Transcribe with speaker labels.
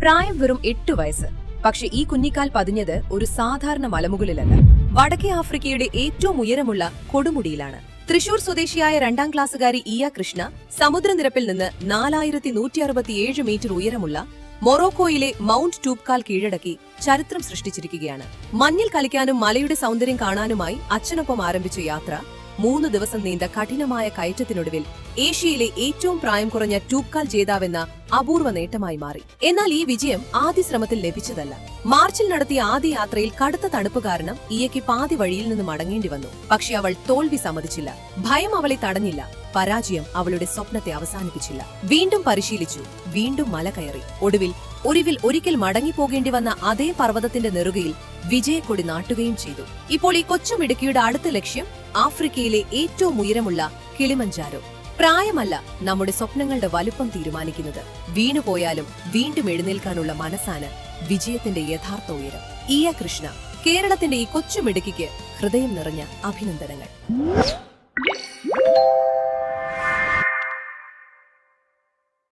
Speaker 1: പ്രായം വെറും 8 വയസ്സ്. പക്ഷെ ഈ കുഞ്ഞിക്കാൽ പതിഞ്ഞത് ഒരു സാധാരണ മലമുകളിലല്ല. വടക്കേ ആഫ്രിക്കയുടെ ഏറ്റവും ഉയരമുള്ള കൊടുമുടിയിലാണ്. തൃശൂർ സ്വദേശിയായ 2ാം ക്ലാസ്സുകാരി ഇയ കൃഷ്ണ സമുദ്രനിരപ്പിൽ നിന്ന് 4167 മീറ്റർ ഉയരമുള്ള മൊറോക്കോയിലെ മൗണ്ട് ടൂബ്കാൽ കീഴടക്കി ചരിത്രം സൃഷ്ടിച്ചിരിക്കുകയാണ്. മഞ്ഞിൽ കളിക്കാനും മലയുടെ സൗന്ദര്യം കാണാനുമായി അച്ഛനൊപ്പം ആരംഭിച്ച യാത്ര 3 ദിവസം നീണ്ട കഠിനമായ കയറ്റത്തിനൊടുവിൽ ഏഷ്യയിലെ ഏറ്റവും പ്രായം കുറഞ്ഞ ടൂബ്കാൽ ജേതാവെന്ന അപൂർവ നേട്ടമായി മാറി. എന്നാൽ ഈ വിജയം ആദ്യ ശ്രമത്തിൽ ലഭിച്ചതല്ല. മാർച്ചിൽ നടത്തിയ ആദ്യ യാത്രയിൽ കടുത്ത തണുപ്പ് കാരണം ഇയയ്ക്ക് പാതി വഴിയിൽ നിന്ന് മടങ്ങേണ്ടി വന്നു. പക്ഷെ അവൾ തോൽവി സമ്മതിച്ചില്ല. ഭയം അവളെ തടഞ്ഞില്ല. പരാജയം അവളുടെ സ്വപ്നത്തെ അവസാനിപ്പിച്ചില്ല. വീണ്ടും പരിശീലിച്ചു, വീണ്ടും മല കയറി. ഒരിക്കൽ മടങ്ങിപ്പോകേണ്ടി വന്ന അതേ പർവ്വതത്തിന്റെ നെറുകയിൽ വിജയക്കൊടി നാട്ടുകയും ചെയ്തു. ഇപ്പോൾ ഈ കൊച്ചുമിടുക്കിയുടെ അടുത്ത ലക്ഷ്യം ആഫ്രിക്കയിലെ ഏറ്റവും ഉയരമുള്ള കിളിമഞ്ചാരോ. പ്രായമല്ല നമ്മുടെ സ്വപ്നങ്ങളുടെ വലുപ്പം തീരുമാനിക്കുന്നത്. വീണുപോയാലും വീണ്ടും എഴുന്നേൽക്കാനുള്ള മനസ്സാണ് വിജയത്തിന്റെ യഥാർത്ഥ ഉയരം. ഇയ കൃഷ്ണ, കേരളത്തിന്റെ ഈ കൊച്ചുമിടുക്കിക്ക് ഹൃദയം നിറഞ്ഞ അഭിനന്ദനങ്ങൾ.